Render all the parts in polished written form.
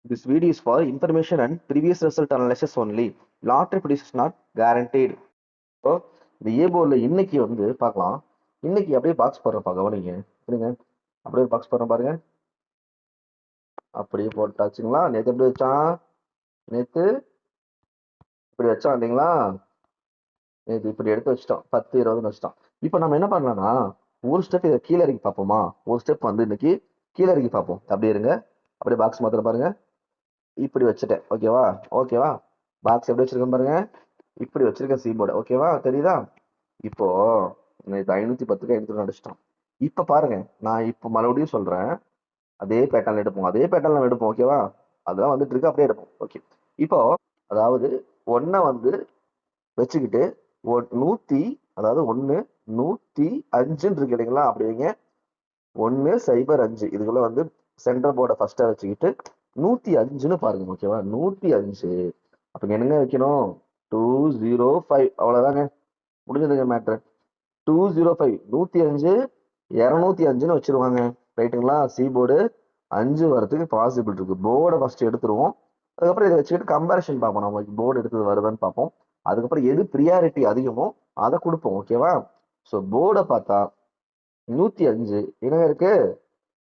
This video is for information and previous result analysis only. Lottery prediction is not guaranteed. So இந்த ஏ போர்டில் இன்னைக்கு வந்து பார்க்கலாம். இன்னைக்கு அப்படியே பாக்ஸ் போடுறப்பா, கவனிங்க. சரிங்க, அப்படியே பாக்ஸ் போடுறேன் பாருங்க. அப்படியே போட்டாச்சுங்களா? நேற்று எப்படி வச்சான்? நேற்று இப்படி வச்சான் இல்லைங்களா? நேற்று இப்படி எடுத்து வச்சிட்டோம், 10 20 வச்சிட்டோம். இப்போ நம்ம என்ன பண்ணலாம்னா, ஒரு ஸ்டெப் இதை கீழே இறக்கி பார்ப்போமா? ஒரு ஸ்டெப் வந்து இன்னைக்கு கீழே இறக்கி பார்ப்போம். அப்படியே இருங்க, அப்படியே பாக்ஸ் மாத்திர பாருங்க. இப்படி வச்சுட்டேன், ஓகேவா? ஓகேவா? பாக்ஸ் எப்படி வச்சிருக்கேன் பாருங்க, இப்படி வச்சிருக்கேன் சீபோர்டு, ஓகேவா? தெரியுதா? இப்போ இது 510க்கு 500 அடிச்சிட்டோம். இப்ப பாருங்க, நான் இப்ப மறுபடியும் சொல்றேன், அதே பேட்டர்ன் எடுப்போம், அதே பேட்டர்ன் எடுப்போம், ஓகேவா? அதான் வந்துட்டு இருக்கு, அப்படியே எடுப்போம். ஓகே, இப்போ அதாவது ஒன்ன வந்து வச்சுக்கிட்டு 100, அதாவது 105 இருக்கு இல்லைங்களா? அப்படி வைங்க. 105 இதுக்குள்ள வந்து சென்டர் போர்டை ஃபர்ஸ்டா வச்சுக்கிட்டு 105ன்னு பாருங்க, ஓகேவா? 105. அப்ப என்னங்க வைக்கணும்? 205. அவ்வளவுதாங்க, முடிஞ்சதுங்க மேட்ரு. 205 105 205ன்னு வச்சிருவாங்க, ரைட்டுங்களா? சி போர்டு 5 வரதுக்கு பாசிபிள் இருக்கு. போர்டை ஃபர்ஸ்ட் எடுத்துருவோம், அதுக்கப்புறம் இதை வச்சுக்கிட்டு கம்பேரிஷன் பார்ப்போம், நம்ம போர்டு எடுத்தது வருதான்னு பார்ப்போம். அதுக்கப்புறம் எது ப்ரியாரிட்டி அதிகமோ அதை கொடுப்போம், ஓகேவா? ஸோ போர்டை பார்த்தா 105 என்னங்க இருக்கு,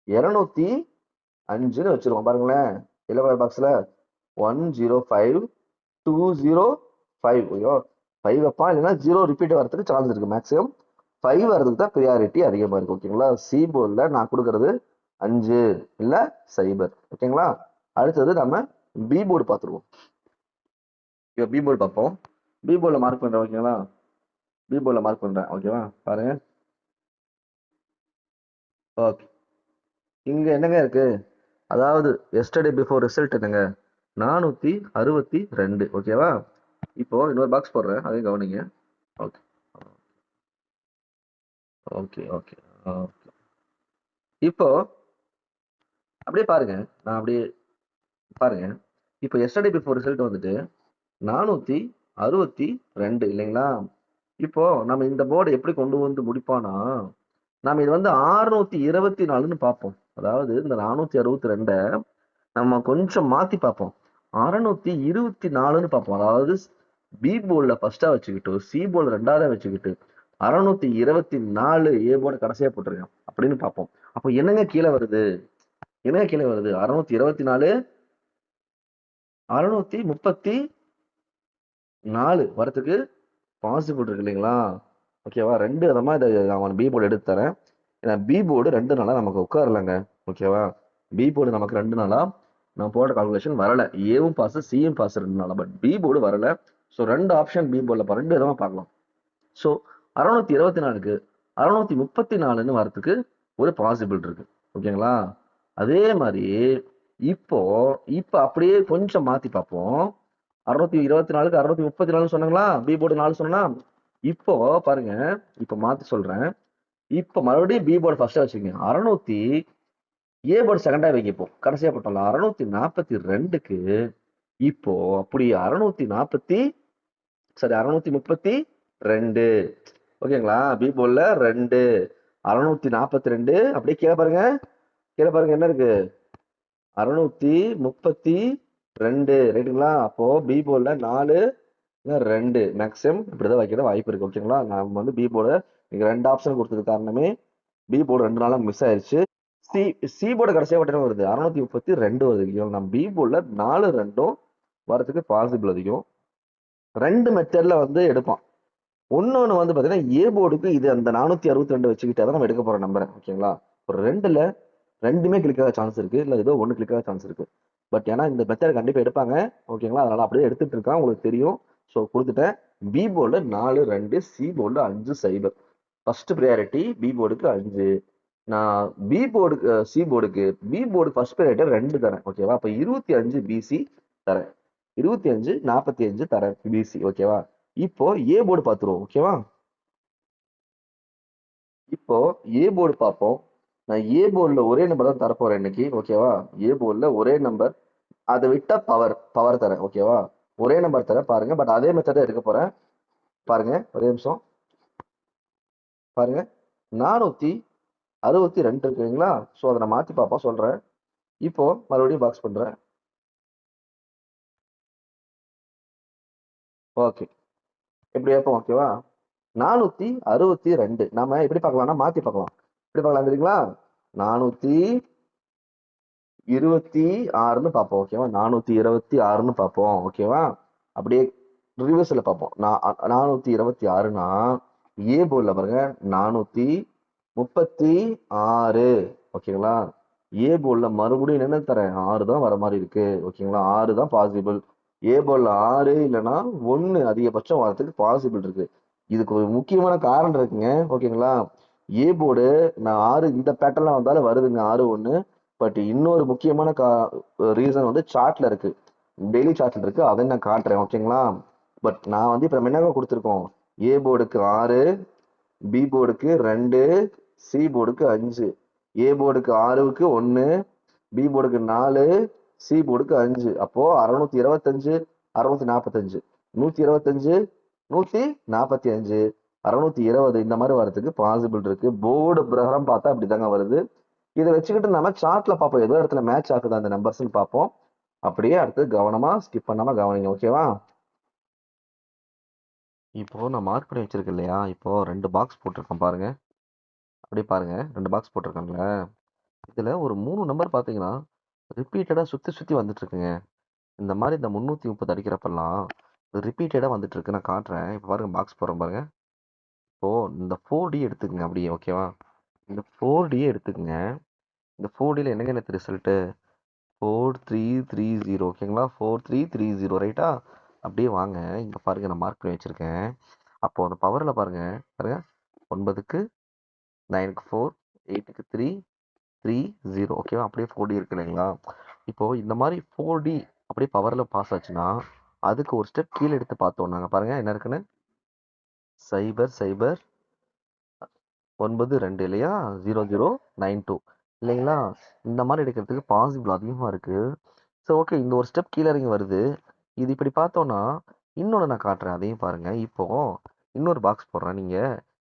205ன்னு வச்சிருவோம் பாருங்களேன். எல்லோ கலர் பாக்ஸ்ல 105 205. ஐயோ, 5 வைப்பா, இல்லைன்னா 0 ரிப்பீட் வரதுக்கு சான்ஸ் இருக்கு. மேக்ஸிமம் 5 வரதுக்கு தான் ப்ரியாரிட்டி அதிகமா இருக்கு, ஓகேங்களா? சி போர்டில் நான் கொடுக்கறது 5 இல்ல 0, ஓகேங்களா? அடுத்தது நம்ம பி போர்டு பார்த்துருவோம். இப்போ பி போர்டு பார்ப்போம். பி போர்டில் மார்க் பண்றேன், ஓகேங்களா? பி போர்டில் மார்க் பண்றேன், ஓகேவா? பாருங்க. ஓகே, இங்க என்னங்க இருக்கு, அதாவது எஸ்டர்டே பிஃபோர் ரிசல்ட் என்னங்க, 462, ஓகேவா? இப்போ இன்னொரு பாக்ஸ் போடுறேன், அதையும் கவனிங்க. Okay okay okay okay. இப்போ அப்படியே பாருங்க, நான் அப்படியே பாருங்க. இப்போ எஸ்டர்டே பிஃபோர் ரிசல்ட் வந்துட்டு 462 இல்லைங்களா? இப்போ நம்ம இந்த போர்டை எப்படி கொண்டு வந்து முடிப்போம்னா, நம்ம இது வந்து 624ன்னு பார்ப்போம். அதாவது இந்த 462 நம்ம கொஞ்சம் மாத்தி பார்ப்போம், 624ன்னு பார்ப்போம். அதாவது பி போர்டுல ஃபர்ஸ்டா வச்சுக்கிட்டு சி போர்டு ரெண்டாவதா வச்சுக்கிட்டு 624 ஏ போர்டு கடைசியா போட்டிருக்கேன் அப்படின்னு பார்ப்போம். அப்போ என்னங்க கீழே வருது, என்னங்க கீழே வருது? 624 634 வரத்துக்கு பாசிபிள் இருக்கு இல்லைங்களா? ஓகேவா? ரெண்டு விதமா இதை நான் பி போர்டு எடுத்து தரேன். ஏன்னா பி போர்டு 2 நாளா நமக்கு உட்காரலங்க, ஓகேவா? பி போர்டு நமக்கு 2 நாளா நான் போட்ட கால்குலேஷன் வரல. ஏவும் பாஸ் சியும் பாஸ் 2 நாளா, பட் பி போர்டு வரல. ஸோ 2 ஆப்ஷன் பி போர்டில் 2 விதமா பார்க்கலாம். ஸோ 624க்கு 634ன்னு வரத்துக்கு ஒரு பாசிபிள் இருக்கு, ஓகேங்களா? அதே மாதிரி இப்போ இப்போ அப்படியே கொஞ்சம் மாத்தி பார்ப்போம். 624க்கு 634 சொன்னாங்களா? பி போர்டு 4 சொன்னா. இப்போ பாருங்க, இப்போ மாத்தி சொல்றேன். இப்போ மறுபடியும் பி போர்டு ஃபர்ஸ்டா வச்சுக்கோங்க. 600 ஏ போர்டு செகண்டா வைக்க, இப்போ கடைசியா போட்டோம்ல 642க்கு இப்போ அப்படி 632, ஓகேங்களா? பி போர்டுல 2 642 அப்படியே கீழே பாருங்க, கீழே பாருங்க என்ன இருக்கு, 632, ரைட்டுங்களா? அப்போ பி போர்டுல 4 2 மேக்ஸிமம் இப்படிதான் வைக்கிற வாய்ப்பு இருக்கு, ஓகேங்களா? நம்ம வந்து பி போர்டு நீங்க 2 ஆப்ஷன் கொடுத்தது காரணமே பி போர்டு 2 நாளா மிஸ் ஆயிருச்சு. சி சி போர்டு கடைசியா வட்டம் வருது 632 வருது. நம்ம பி போர்டுல 4 2 வரதுக்கு பாசிபிள் அதிகம். 2 மெத்தட்ல வந்து எடுப்பான். ஒன்னொன்னு வந்து பாத்தீங்கன்னா ஏ போர்டுக்கு இது அந்த 462 வச்சுக்கிட்டே தான் நம்ம எடுக்க போற நம்பரை, ஓகேங்களா? ஒரு 2ல 2மே கிளிக் ஆக சான்ஸ் இருக்கு, இல்ல ஏதோ 1 கிளிக் ஆக சான்ஸ் இருக்கு. பட் ஏன்னா இந்த மெத்தட் கண்டிப்பா எடுப்பாங்க, ஓகேங்களா? அதனால அப்படியே எடுத்துட்டு இருக்கான், உங்களுக்கு தெரியும். ஸோ கொடுத்துட்டேன். பி போர்டுல 4 2, சி போர்டுல 5 0. ஃபர்ஸ்ட் ப்ரையாரிட்டி பி போர்டுக்கு 5. நான் பி போர்டுக்கு சி போர்டுக்கு பி போர்டு ஃபர்ஸ்ட் ப்ரையாரிட்டி 2 தரேன், ஓகேவா? அப்ப 25 பிசி தரேன், 25 45 தரேன் பிசி, ஓகேவா? இப்போ ஏ போர்டு பார்த்துருவோம், ஓகேவா? இப்போ ஏ போர்டு பார்ப்போம். நான் ஏ போர்டில் ஒரே நம்பர் தான் தரப்போறேன் இன்னைக்கு, ஓகேவா? ஏ போர்டில் ஒரே நம்பர், அதை விட்டா பவர் பவர் தரேன், ஓகேவா? ஒரே நம்பர் தரேன் பாருங்க, பட் அதே மெத்தட் எடுக்க போறேன். பாருங்க, ஒரே நிமிஷம் பாருங்க. 462 இருக்குங்களா? ஸோ அதை நான் மாத்தி பார்ப்போம், சொல்றேன். இப்போ மறுபடியும் பாக்ஸ் பண்றேன். ஓகே, இப்படி வைப்போம். ஓகேவா? 462 நாம எப்படி பார்க்கலாம்னா மாத்தி பார்க்கலாம். எப்படி பார்க்கலாம் தெரியுங்களா? 426ன்னு பார்ப்போம். ஓகேவா? 426ன்னு பார்ப்போம். ஓகேவா? அப்படியே ரிவர்ஸ்ல பார்ப்போம். 426னா ஏ போர்டில் பாருங்க 436. ஓகேங்களா? ஏ போர்டில் மறுபடியும் என்ன தரேன்? 6 தான் வர மாதிரி இருக்கு. ஓகேங்களா? 6 தான் பாசிபிள். ஏ போர்டில் 6 இல்லைன்னா 1 அதிகபட்சம் வரதுக்கு பாசிபிள் இருக்கு. இதுக்கு ஒரு முக்கியமான காரணம் இருக்குங்க. ஓகேங்களா? ஏ போர்டு நான் 6 இந்த பேட்டர்ல வந்தாலும் வருதுங்க 6 1. பட் இன்னொரு முக்கியமான ரீசன் வந்து சார்ட்ல இருக்கு. டெய்லி சார்ட்ல இருக்கு. அதை நான் காட்டுறேன். ஓகேங்களா? பட் நான் வந்து இப்ப என்னங்க கொடுத்துருக்கோம்? ஏ போர்டுக்கு 6, பி போர்டுக்கு 2, சி போர்டுக்கு 5. ஏ போர்டுக்கு 6க்கு 1, பி போர்டுக்கு 4, சி போர்டுக்கு 5. அப்போ 625, 645, 125, 145, 620 இந்த மாதிரி வரதுக்கு பாசிபிள் இருக்கு. போர்டு பிரகாரம் பார்த்தா அப்படிதாங்க வருது. இதை வச்சுக்கிட்டு நம்ம சார்ட்ல பார்ப்போம். ஏதோ இடத்துல மேட்ச் ஆகுது அந்த நம்பர்ஸ்ன்னு பார்ப்போம். அப்படியே அடுத்து கவனமா ஸ்கிப் பண்ணாம கவனிங்க. ஓகேவா? இப்போ நான் மார்க் பண்ணி வச்சிருக்கேன் இல்லையா? இப்போ 2 பாக்ஸ் போட்டிருக்கேன் பாருங்க. அப்படியே பாருங்க, 2 பாக்ஸ் போட்டிருக்காங்கல்ல. இதுல ஒரு 3 நம்பர் பாத்தீங்கன்னா ரிப்பீட்டடா சுத்தி சுத்தி வந்துட்டு இருக்குங்க. இந்த மாதிரி இந்த 330 அடிக்கிறப்பெல்லாம் ரிப்பீட்டடா வந்துட்டு இருக்கு. நான் காட்டுறேன். இப்போ பாருங்க, பாக்ஸ் போடுறேன் பாருங்க. இப்போ இந்த 4D எடுத்துக்கங்க அப்படியே. ஓகேவா? இந்த 4D எடுத்துக்கங்க. இந்த 4Dல என்னங்க எனக்கு ரிசல்ட்? 4330. ஓகேங்களா? 4330 ரைட்டா? அப்படியே வாங்க, இங்க பாருங்க, நான் மார்க் பண்ணி வச்சிருக்கேன். அப்போ அந்த பவர்ல பாருங்க, பாருங்க, 9க்கு 9க்கு 4, 8க்கு 3, 30. ஓகேவா? அப்படியே 4D இருக்கு இல்லைங்களா? இப்போ இந்த மாதிரி 4D அப்படியே பவர்ல பாஸ் ஆச்சுன்னா அதுக்கு ஒரு ஸ்டெப் கீழே எடுத்து பார்த்தோம் நாங்க. பாருங்க என்ன இருக்குன்னு. 0 0 9 2 இல்லையா? 0092 இல்லைங்களா? இந்த மாதிரி எடுக்கிறதுக்கு பாசிபிள் அதிகமா இருக்கு. ஸோ ஓகே, இந்த ஒரு ஸ்டெப் கீழே இறங்கி வருது. இது இப்படி பார்த்தோம்னா இன்னொன்று நான் காட்டுறேன், அதையும் பாருங்க. இப்போ இன்னொரு பாக்ஸ் போடுறேன். நீங்க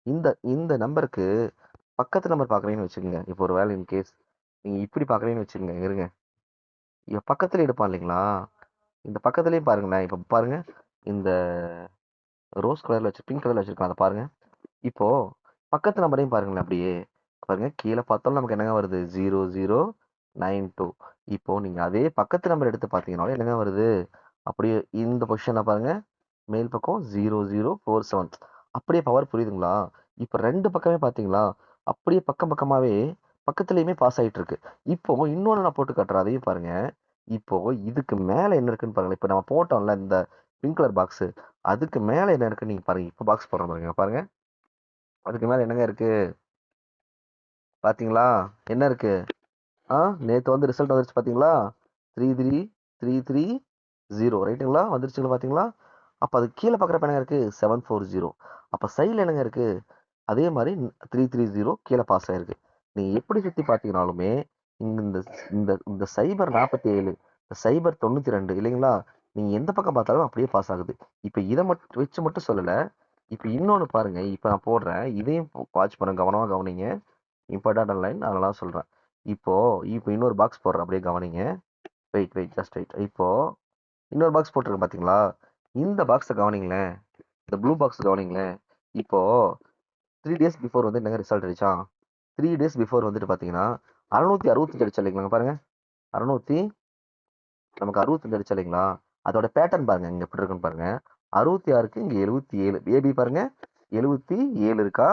இந்த இந்த நம்பருக்கு பக்கத்து நம்பர் பார்க்குறீங்கன்னு வச்சுக்கோங்க. இப்போ ஒரு வேலை இன் கேஸ் நீங்க இப்படி பார்க்குறீங்கன்னு வச்சுக்கோங்க. இருங்க, இவன் பக்கத்துல எடுப்பான் இல்லைங்களா? இந்த பக்கத்துலயும் பாருங்களேன். இப்போ பாருங்க, இந்த ரோஸ் கலர்ல வச்சு பிங்க் கலர்ல வச்சிருக்கான், அதை பாருங்க. இப்போ பக்கத்து நம்பரையும் பாருங்களேன். அப்படியே பாருங்க, கீழே பார்த்தாலும் நமக்கு என்னங்க வருது? 0092. இப்போ நீங்க அதே பக்கத்து நம்பர் எடுத்து பார்த்தீங்கன்னாலும் என்னங்க வருது? அப்படியே இந்த பொசிஷன்ல பாருங்க, மேல் பக்கம் 0047. அப்படியே பவர் புரியுதுங்களா? இப்போ ரெண்டு பக்கமே பார்த்தீங்களா? அப்படியே பக்கம் பக்கமாவே பக்கத்துலயுமே பாஸ் ஆயிட்டு இருக்கு. இப்போ இன்னொன்னு நான் போட்டு காட்டுறேன், அதையும் பாருங்க. இப்போ இதுக்கு மேல என்ன இருக்குன்னு பாருங்க. இப்போ நம்ம போட்டோம்ல இந்த பிங்க் கலர் பாக்ஸ், அதுக்கு மேல என்ன இருக்குன்னு நீங்க பாருங்க. இப்போ பாக்ஸ் போடுறோம் பாருங்க. பாருங்க, அதுக்கு மேல என்னங்க இருக்கு பாத்தீங்களா? என்ன இருக்கு? நேத்து வந்து ரிசல்ட் வந்துருச்சு பாத்தீங்களா? 33330 ரைட்டுங்களா? வந்துருச்சுங்களா? பாத்தீங்களா? அப்ப அது கீழே பாக்குறப்ப என்னங்க இருக்கு? 740. அப்ப சைடுல என்னங்க இருக்கு? அதே மாதிரி 330 கீழே பாஸ் ஆயிருக்கு. நீங்க எப்படி சுத்தி பாத்தீங்கன்னாலுமே இங்க இந்த இந்த இந்த சைபர் 47, இந்த சைபர் 92 இல்லைங்களா? நீங்க எந்த பக்கம் பார்த்தாலும் அப்படியே பாஸ் ஆகுது. இப்ப இதை மட்டும் வச்சு மட்டும் சொல்லல. இப்ப இன்னொன்னு பாருங்க. இப்ப நான் போடுறேன், இதையும் வாட்ச் பண்ணுங்க, கவனமா கவனிங்க. இம்பார்ட்டன்ட் லைன், அதெல்லாம் சொல்றேன். இப்போ இப்போ இன்னொரு பாக்ஸ் போடுறேன், அப்படியே கவனிங்க. Wait wait just wait. இப்போ இன்னொரு பாக்ஸ் போட்டிருக்கேன் பாத்தீங்களா? இந்த பாக்ஸை கவனிங்களேன், இந்த ப்ளூ பாக்ஸ் கவனிங்களேன். இப்போ 3 days பிஃபோர் வந்து என்னங்க ரிசல்ட் அடிச்சா? 3 days பிஃபோர் வந்துட்டு பாத்தீங்கன்னா 665 அடிச்சா இல்லைங்களா? பாருங்க, 600 நமக்கு 65 அடிச்சா இல்லைங்களா? அதோட பேட்டர்ன் பாருங்க, இங்க எப்படி இருக்குன்னு பாருங்க. 66க்கு இங்க 77. ஏபி பாருங்க, 77 இருக்கா?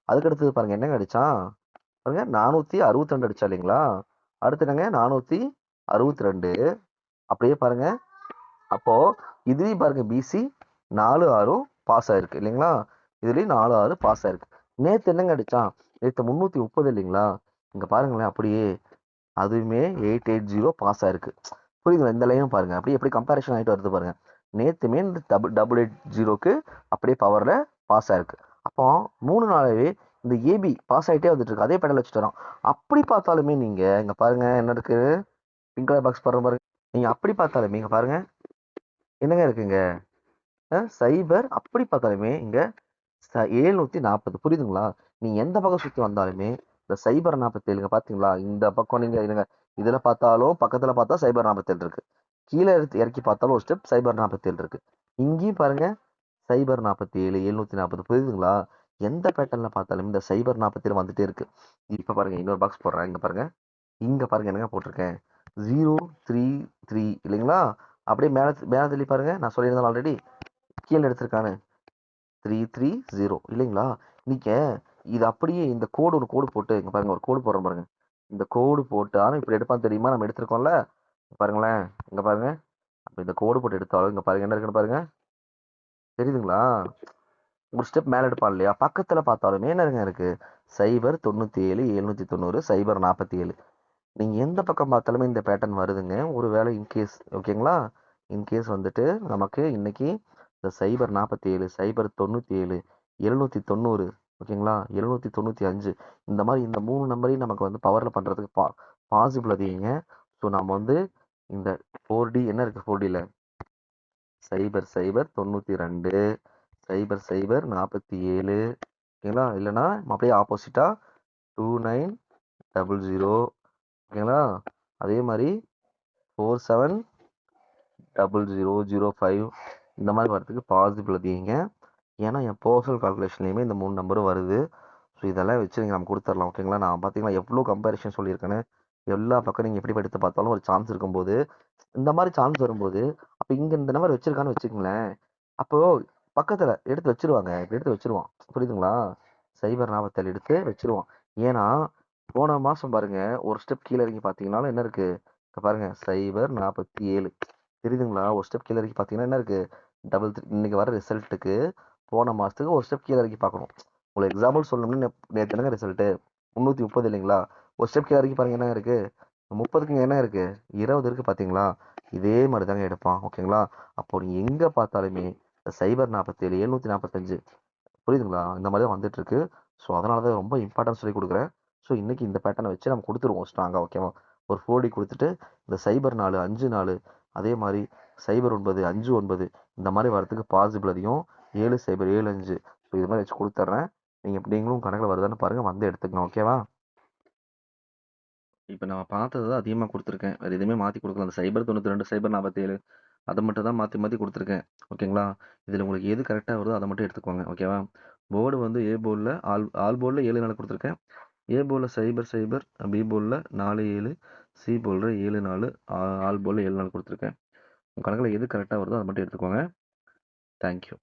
அதுக்கு அடுத்தது பாருங்க என்னங்க அடிச்சான் பாருங்க, 462 அடிச்சா இல்லைங்களா? அடுத்து என்னங்க? 462. அப்படியே பாருங்க. அப்போ இதுலயும் பாருங்க, பிசி 4 6 பாஸ் ஆயிருக்கு இல்லைங்களா? இதுலயும் 4 6 பாஸ் ஆயிருக்கு. நேத்து என்னங்க அடிச்சான்? நேத்து 330 இல்லைங்களா? இங்க பாருங்களேன், அப்படியே அதுவுமே 880 பாஸ் ஆயிருக்கு. புரியுதுங்களா? இந்த லைனும் பாருங்க, அப்படியே எப்படி கம்பேரிஷன் ஆயிட்டு வருது பாருங்க. நேத்துமே இந்த டபுள் 880க்கு அப்படியே பவர்ல பாஸ் ஆயிருக்கு. அப்போ 3 நாளாவே இந்த ஏபி பாஸ் ஆயிட்டே வந்துட்டு இருக்கு. அதே பேட்டர்ல வச்சுட்டு வரோம். அப்படி பார்த்தாலுமே நீங்க இங்க பாருங்க என்ன இருக்கு? பிங்க் கலர் பாக்ஸ் பாருங்க பாருங்க. நீங்க அப்படி பார்த்தாலுமே இங்க பாருங்க என்னங்க இருக்குங்க? சைபர். அப்படி பார்த்தாலுமே இங்க 740. புரியுதுங்களா? நீங்க எந்த பக்கம் சுத்தி வந்தாலுமே இந்த சைபர் 47 பாத்தீங்களா? இந்த பக்கம் நீங்க இருங்க, இதுல பார்த்தாலும் பக்கத்துல பார்த்தா சைபர் 47 இருக்கு. கீழே இறக்கி பார்த்தாலும் ஒரு ஸ்டெப் சைபர் 47 இருக்கு. இங்கேயும் பாருங்க சைபர் 47 740 புரியுதுங்களா? எந்த பேட்டர்ன்ல பார்த்தாலும் இந்த சைபர் 47 வந்துட்டே இருக்கு. இப்ப பாருங்க இன்னொரு பாக்ஸ் போடுறேன். இங்க பாருங்க. இங்க பாருங்க என்னங்க போட்டிருக்கேன். 033 இல்லைங்களா? அப்படியே மேல மேல தள்ளி பாருங்க. நான் சொல்லியிருந்தேன் ஆல்ரெடி. கீழே எடுத்திருக்கானு 330 இல்லைங்களா? நீங்க இது அப்படியே இந்த கோடு ஒரு கோடு போட்டு இங்க பாருங்க ஒரு கோடு போடுறேன் பாருங்க. இந்த கோடு போட்டு ஆனா இப்படி எடுப்பான்னு தெரியுமா? நம்ம எடுத்திருக்கோம்ல. பாருங்களேன். இங்க பாருங்க. அப்ப இந்த கோடு போட்டு எடுத்தாலும் இங்க பாருங்க என்ன இருக்குன்னு பாருங்க. தெரியுதுங்களா? ஒரு ஸ்டெப் மேல எடுப்பான் இல்லையா? பக்கத்துல பார்த்தாலுமே என்னங்க இருக்கு? சைபர் 97 790 சைபர் 47. நீங்க எந்த பக்கம் பார்த்தாலுமே இந்த பேட்டர்ன் வருதுங்க. ஒருவேளை இன்கேஸ் ஓகேங்களா? இன்கேஸ் வந்துட்டு நமக்கு இன்னைக்கு இந்த சைபர் 47 சைபர் 97 790 ஓகேங்களா? 795 இந்த மாதிரி இந்த 3 நம்பரையும் நமக்கு வந்து பவர்ல பண்றதுக்கு பாசிபிள் அதிகங்க. ஸோ நம்ம வந்து இந்த 4D என்ன இருக்கு 4Dல? சைபர் சைபர் 92 சைபர் சைபர் 47 ஓகேங்களா? இல்லைன்னா அப்படியே ஆப்போசிட்டா 2900 ஓகேங்களா? அதே மாதிரி 470005 இந்த மாதிரி வரதுக்கு பாசிபிள் அதிகங்க. ஏன்னா என் பர்சனல் கால்குலேஷன்லையுமே இந்த 3 நம்பரும் வருது. ஸோ இதெல்லாம் வச்சு நீங்கள் நம்ம கொடுத்துடலாம் ஓகேங்களா? நான் பார்த்தீங்கன்னா எவ்வளோ கம்பேரிஷன் சொல்லியிருக்கேன்னு எல்லா பக்கம் நீங்கள் எப்படி எடுத்து பார்த்தாலும் ஒரு சான்ஸ் இருக்கும்போது இந்த மாதிரி சான்ஸ் வரும்போது அப்போ இங்கே இந்த நம்பர் வச்சிருக்கான்னு வச்சுக்கோங்களேன். அப்போ பக்கத்தில் எடுத்து வச்சிருவாங்க. இப்படி எடுத்து வச்சிருவான் புரியுதுங்களா? சைபர் 47 எடுத்து வச்சிருவான். ஏன்னா போன மாதம் பாருங்க ஒரு ஸ்டெப் கீழே இறங்கி பார்த்தீங்கன்னாலும் என்ன இருக்கு? இங்க பாருங்க சைபர் 47 தெரியுதுங்களா? ஒரு ஸ்டெப் கீழே இறங்கி பார்த்தீங்கன்னா என்ன இருக்கு? டபுள் இன்னைக்கு வர ரிசல்ட்டுக்கு போன மாதத்துக்கு ஒரு ஸ்டெப் கீழே இறங்கி பார்க்கணும். உங்களுக்கு எக்ஸாம்பிள் சொல்லணும்னு நேற்று என்னங்க ரிசல்ட்டு 330 இல்லைங்களா? ஒரு ஸ்டெப் கீழே இறங்கி பாருங்க என்ன இருக்கு? 30க்கு என்ன இருக்கு? 20 இருக்கு பார்த்தீங்களா? இதே மாதிரி தாங்க எடுப்பான் ஓகேங்களா? அப்போ நீ எங்க பார்த்தாலுமே சைபர் 47 745 புரியுதுங்களா? இந்த மாதிரி தான் வந்துட்டு இருக்கு. ஸோ அதனால தான் ரொம்ப இம்பார்ட்டன்ஸ் சொல்லி கொடுக்குறேன். ஸோ இன்னைக்கு இந்த பேட்டர்னை வச்சு நம்ம கொடுத்துருவோம் ஸ்ட்ராங்காக ஓகேவா? ஒரு 4D கொடுத்துட்டு இந்த சைபர் 4 5 4 அதே மாதிரி சைபர் 9 5 9 இந்த மாதிரி வரதுக்கு பாசிபிள் அதிகம். 7 சைபர் 7 5 ஸோ இது மாதிரி வச்சு கொடுத்துட்றேன். நீங்கள் நீங்களும் கணக்கில் வருதான்னு பாருங்கள் வந்து எடுத்துக்கங்க ஓகேவா? இப்போ நம்ம பார்த்தது தான் அதிகமாக கொடுத்துருக்கேன். வேறு எதுவுமே மாற்றி கொடுக்கல. அந்த சைபர் 92 சைபர் 47 அதை மட்டும் தான் மாற்றி மாற்றி கொடுத்துருக்கேன் ஓகேங்களா? இதில் உங்களுக்கு எது கரெக்டாக வருதோ அதை மட்டும் எடுத்துக்கோங்க ஓகேவா? போர்டு வந்து ஏ போர்டில் ஆல் போர்டில் 7 4 கொடுத்துருக்கேன். ஏ போர்டில் சைபர் சைபர் பி போர்டில் 4 7 சி போர்டில் 7 4 ஆல் போர்டில் 7 4 கொடுத்துருக்கேன். உங்கள் கணக்கில் எது கரெக்டாக வருதோ அதை மட்டும் எடுத்துக்கோங்க. தேங்க்யூ.